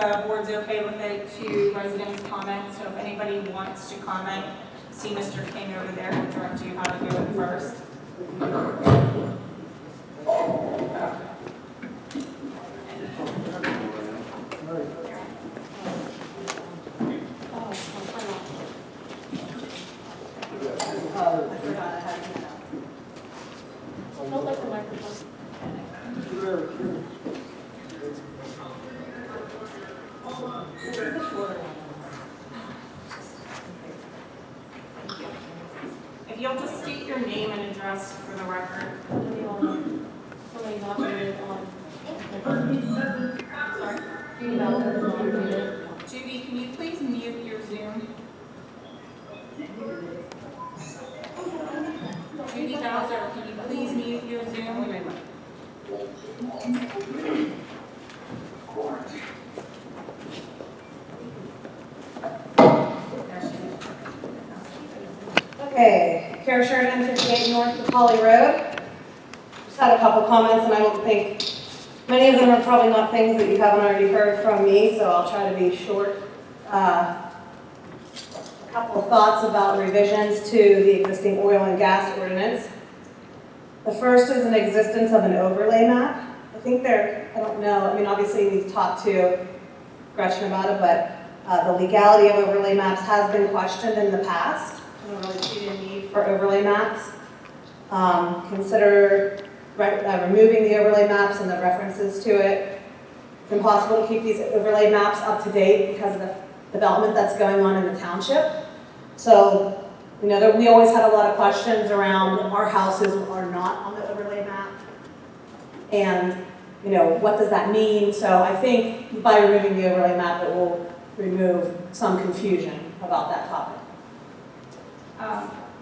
the board's okay with it, to residents' comments. So if anybody wants to comment, see Mr. King over there and direct you how to do it first. I forgot I had it. Don't like the microphone. If you'll just state your name and address for the record. Somebody's operated on. Sorry. Judy Bowser is operated. Judy, can you please mute your Zoom? Judy Bowser, can you please mute your Zoom? Okay, Shirdon, 58 North DePauli Road. Just had a couple comments, and I don't think, many of them are probably not things that you haven't already heard from me, so I'll try to be short. A couple of thoughts about revisions to the existing oil and gas ordinance. The first is an existence of an overlay map. I think I don't know, I mean, obviously we've talked to Gretchen about it, but the legality of overlay maps has been questioned in the past. I don't really see the need for overlay maps. Consider removing the overlay maps and the references to it. It's impossible to keep these overlay maps up to date because of the development that's going on in the township. So, you know, we always had a lot of questions around our houses are not on the overlay map. And, you know, what does that mean? So I think by removing the overlay map, it will remove some confusion about that topic.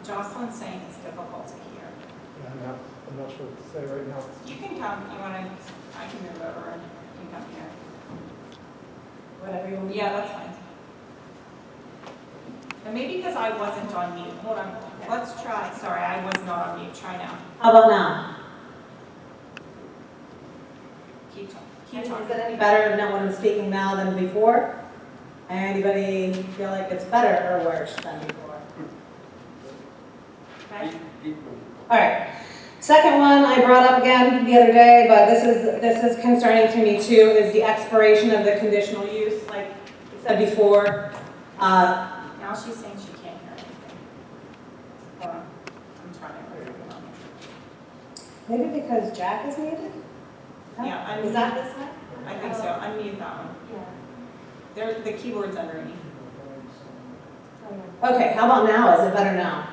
Jocelyn's saying it's difficult to hear. Yeah, I'm not sure what to say right now. You can come, I can move over and you can come here. Whatever you want. Yeah, that's fine. And maybe because I wasn't on mute. Hold on, let's try. Sorry, I was not on mute. Try now. How about now? Keep Is talking. it any better now when I'm speaking now than before? Anybody feel like it's better or worse than before? Okay. All right. Second one I brought up again the other day, but this is concerning to me too, is the expiration of the conditional use, like I said before. Now she's saying she can't hear anything. Hold on. I'm trying to hear it. Maybe because Jack is muted? Yeah, Is that this one? I think so. Unmute that one. Yeah. The keyboard's underneath. Okay, how about now? Is it better now?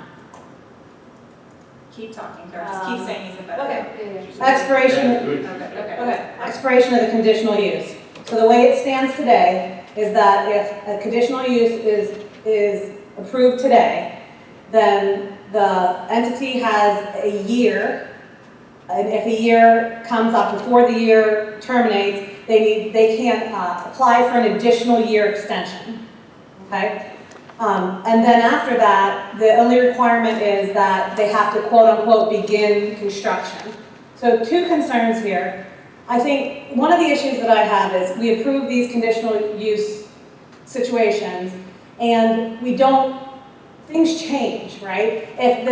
Keep talking, Kara. Just keep saying is it better. Okay. Expiration. Okay. Expiration of the conditional use. So the way it stands today is that if a conditional use is approved today, then the entity has a year, and if a year comes up before the year terminates, they can apply for an additional year extension. Okay. And then after that, the only requirement is that they have to quote unquote begin construction. So two concerns here. I think one of the issues that I have is we approve these conditional use situations and things change, right? If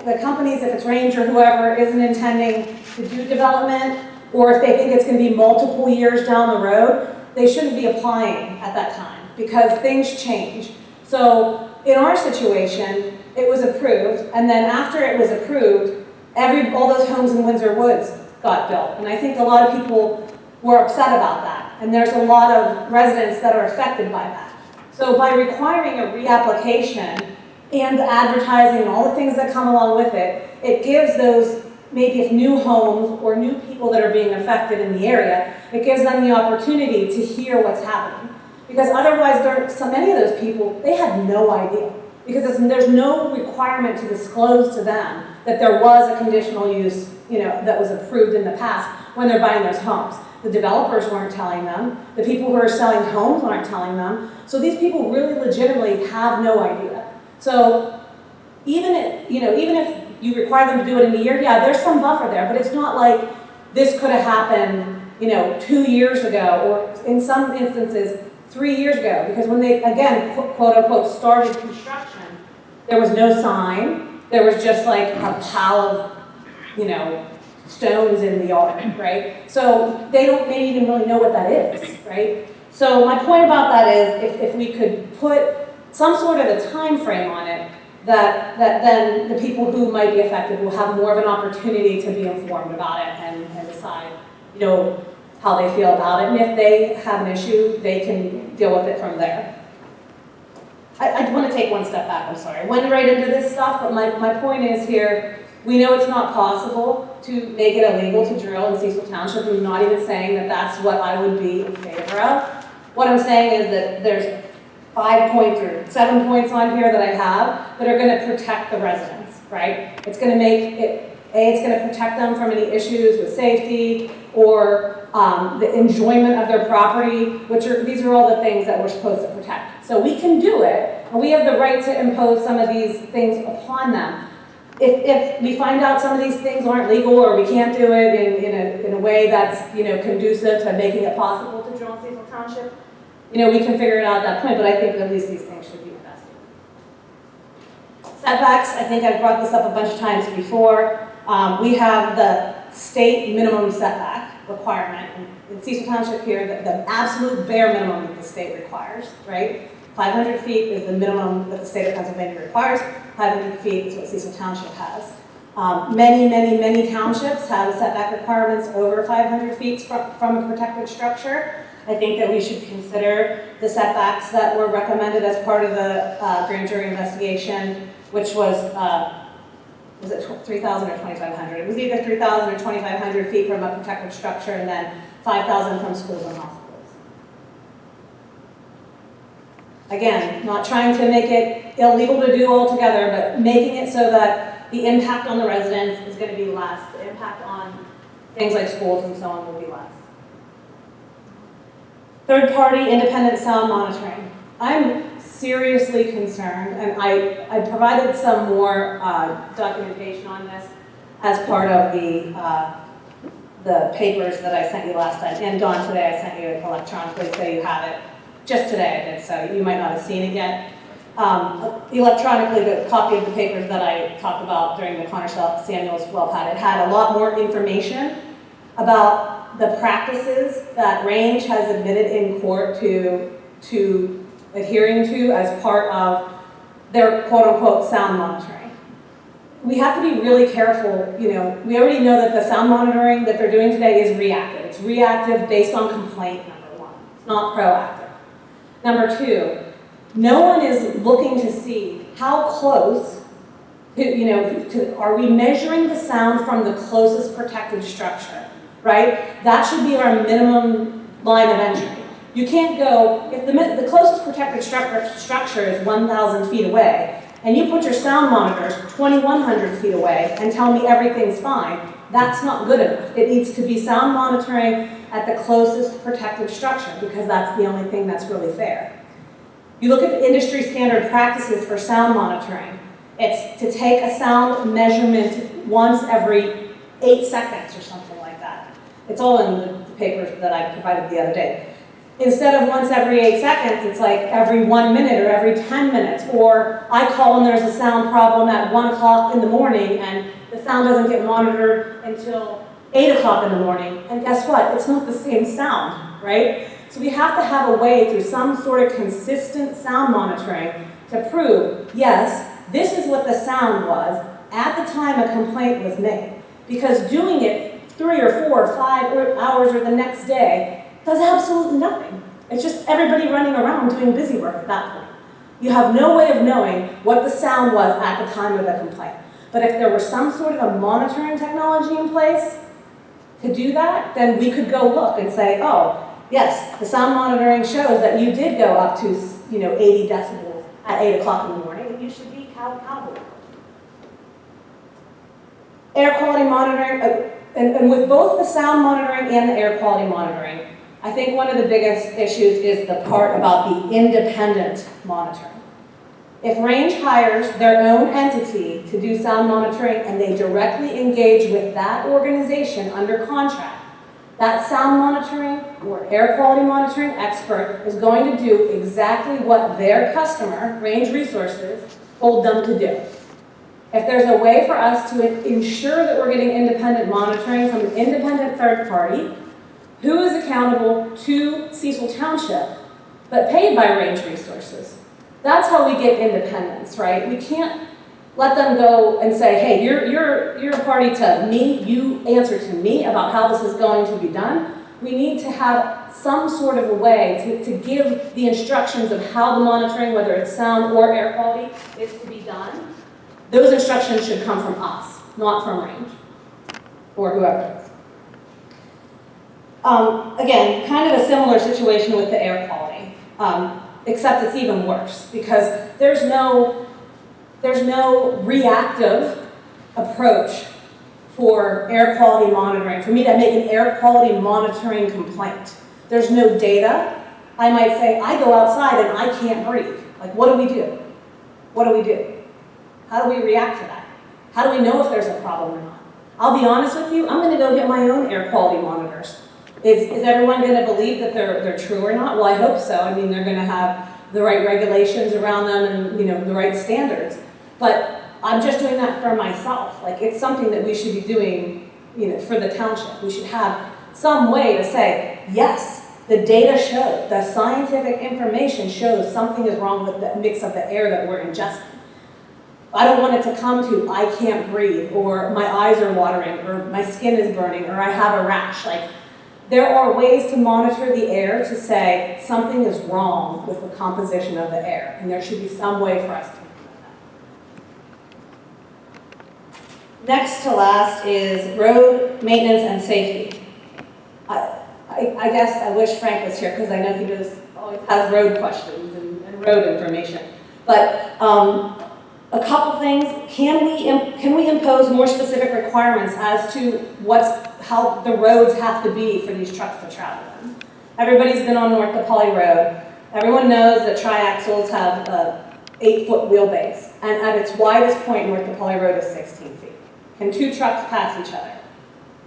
the companies, if it's Range or whoever, isn't intending to do development, or if they think it's going to be multiple years down the road, they shouldn't be applying at that time because things change. So in our situation, it was approved, and then after it was approved, all those homes in Windsor Woods got built. And I think a lot of people were upset about that. And there's a lot of residents that are affected by that. So by requiring a reapplication and advertising and all the things that come along with it, it gives those, maybe it's new homes or new people that are being affected in the area, it gives them the opportunity to hear what's happening. Because otherwise, so many of those people, they had no idea. Because there's no requirement to disclose to them that there was a conditional use, that was approved in the past when they're buying those homes. The developers weren't telling them. The people who are selling homes aren't telling them. So these people really legitimately have no idea. So even if you require them to do it in a year, yeah, there's some buffer there, but it's not like this could have happened 2 years ago, or in some instances, 3 years ago, because when they, again, quote unquote, started construction, there was no sign, there was just like a pile of, stones in the yard, right? So they don't maybe even really know what that is, right? So my point about that is if we could put some sort of a time frame on it, that then the people who might be affected will have more of an opportunity to be informed about it and decide, how they feel about it. And if they have an issue, they can deal with it from there. I want to take one step back, I'm sorry. I went right into this stuff, but my point is here, we know it's not possible to make it illegal to drill in Cecil Township. I'm not even saying that that's what I would be in favor of. What I'm saying is that there's 5 points or 7 points on here that I have that are going to protect the residents, right? It's going to make it, it's going to protect them from any issues with safety or the enjoyment of their property, these are all the things that we're supposed to protect. So we can do it, and we have the right to impose some of these things upon them. If we find out some of these things aren't legal or we can't do it in a way that's conducive to making it possible to drill in Cecil Township, we can figure it out at that point, but I think at least these things should be investigated. Setbacks, I think I've brought this up a bunch of times before. We have the state minimum setback requirement. In Cecil Township here, the absolute bare minimum that the state requires, right? 500 feet is the minimum that the state of Pennsylvania requires. 500 feet is what Cecil Township has. Many townships have setback requirements over 500 feet from a protected structure. I think that we should consider the setbacks that were recommended as part of the grand jury investigation, which was it 3,000 or 2,500? It was either 3,000 or 2,500 feet from a protected structure and then 5,000 from schools and hospitals. Again, not trying to make it illegal to do altogether, but making it so that the impact on the residents is going to be less. The impact on things like schools and so on will be less. Third-party independent sound monitoring. I'm seriously concerned, and I provided some more documentation on this as part of the papers that I sent you last time. And Dawn, today I sent you it electronically, so you have it. Just today I did, so you might not have seen it yet. Electronically, the copy of the papers that I talked about during the Connor Samuels well pad, it had a lot more information about the practices that Range has admitted in court to adhering to as part of their quote-unquote sound monitoring. We have to be really careful, we already know that the sound monitoring that they're doing today is reactive. It's reactive based on complaint, number one. It's not proactive. Number two, no one is looking to see how close, are we measuring the sound from the closest protected structure, right? That should be our minimum line of entry. You can't go, if the closest protected structure is 1,000 feet away, and you put your sound monitors 2,100 feet away and tell me everything's fine, that's not good enough. It needs to be sound monitoring at the closest protected structure because that's the only thing that's really fair. You look at the industry standard practices for sound monitoring. It's to take a sound measurement once every 8 seconds or something like that. It's all in the papers that I provided the other day. Instead of once every 8 seconds, it's like every 1 minute or every 10 minutes. Or I call when there's a sound problem at 1 o'clock in the morning and the sound doesn't get monitored until 8 o'clock in the morning. And guess what? It's not the same sound, right? So we have to have a way through some sort of consistent sound monitoring to prove, yes, this is what the sound was at the time a complaint was made. Because doing it 3 or 4 or 5 hours or the next day does absolutely nothing. It's just everybody running around doing busy work at that point. You have no way of knowing what the sound was at the time of the complaint. But if there were some sort of a monitoring technology in place to do that, then we could go look and say, oh, yes, the sound monitoring shows that you did go up to 80 decibels at 8 o'clock in the morning, and you should be accountable. Air quality monitoring, and with both the sound monitoring and the air quality monitoring, I think one of the biggest issues is the part about the independent monitoring. If Range hires their own entity to do sound monitoring and they directly engage with that organization under contract, That sound monitoring or air quality monitoring expert is going to do exactly what their customer, Range Resources, told them to do. If there's a way for us to ensure that we're getting independent monitoring from an independent third party, who is accountable to Cecil Township, but paid by Range Resources, that's how we get independence, right? We can't let them go and say, hey, you're a party to me, you answer to me about how this is going to be done. We need to have some sort of a way to give the instructions of how the monitoring, whether it's sound or air quality, is to be done. Those instructions should come from us, not from Range, or whoever it is. Again, kind of a similar situation with the air quality, except it's even worse, because there's no reactive approach for air quality monitoring. For me to make an air quality monitoring complaint, there's no data. I might say, I go outside and I can't breathe. Like, what do we do? What do we do? How do we react to that? How do we know if there's a problem or not? I'll be honest with you, I'm gonna go get my own air quality monitors. Is everyone gonna believe that they're true or not? Well, I hope so. I mean, they're gonna have the right regulations around them and, you know, the right standards. But I'm just doing that for myself. Like, it's something that we should be doing, you know, for the township. We should have some way to say, yes, the data shows, the scientific information shows something is wrong with the mix of the air that we're ingesting. I don't want it to come to, I can't breathe, or my eyes are watering, or my skin is burning, or I have a rash. Like, there are ways to monitor the air to say something is wrong with the composition of the air, and there should be some way for us to implement that. Next to last is road maintenance and safety. I guess I wish Frank was here, because I know he always has road questions and road information. But a couple things, can we impose more specific requirements as to how the roads have to be for these trucks to travel in? Everybody's been on North DePauli Road. Everyone knows that triaxles have a 8-foot wheelbase, and at its widest point, North DePauli Road is 16 feet. Can 2 trucks pass each other?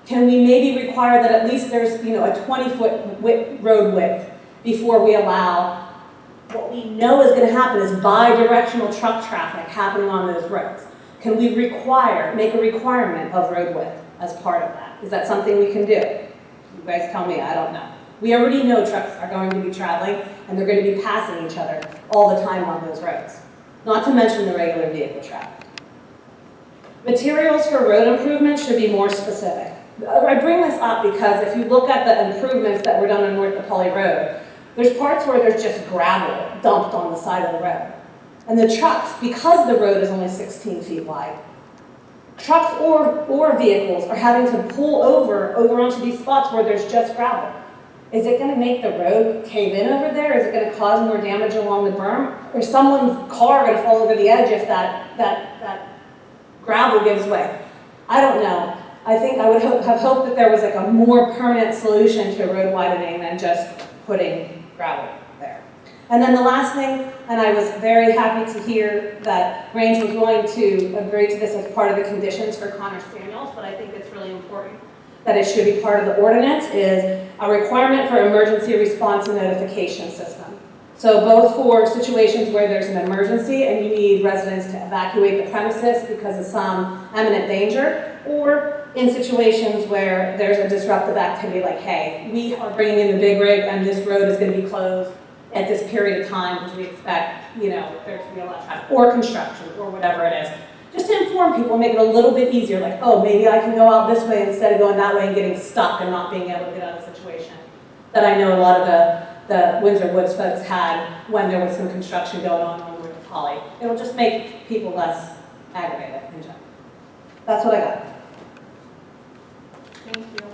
Can we maybe require that at least there's, you know, a 20-foot road width before we allow what we know is going to happen is bi-directional truck traffic happening on those roads? Can we make a requirement of road width as part of that? Is that something we can do? You guys tell me, I don't know. We already know trucks are going to be traveling and they're going to be passing each other all the time on those roads. Not to mention the regular vehicle traffic. Materials for road improvements should be more specific. I bring this up because if you look at the improvements that were done on North DePauli Road, there's parts where there's just gravel dumped on the side of the road. And the trucks, because the road is only 16 feet wide, trucks or vehicles are having to pull over onto these spots where there's just gravel. Is it going to make the road cave in over there? Is it going to cause more damage along the berm? Or someone's car going to fall over the edge if that gravel gives way? I don't know. I think I would have hoped that there was like a more permanent solution to road widening than just putting gravel there. And then the last thing, and I was very happy to hear that Range was willing to agree to this as part of the conditions for Connor Samuels, but I think it's really important that it should be part of the ordinance, is a requirement for emergency response and notification system. So both for situations where there's an emergency and you need residents to evacuate the premises because of some imminent danger, or in situations where there's a disruptive activity like, hey, we are bringing in the big rig and this road is going to be closed at this period of time because we expect, you know, there to be a lot of traffic, or construction, or whatever it is. Just to inform people, make it a little bit easier, like, oh, maybe I can go out this way instead of going that way and getting stuck and not being able to get out of the situation that I know a lot of the Windsor Woods folks had when there was some construction going on North DePauli. It'll just make people less aggravated in general. That's what I got. Thank you.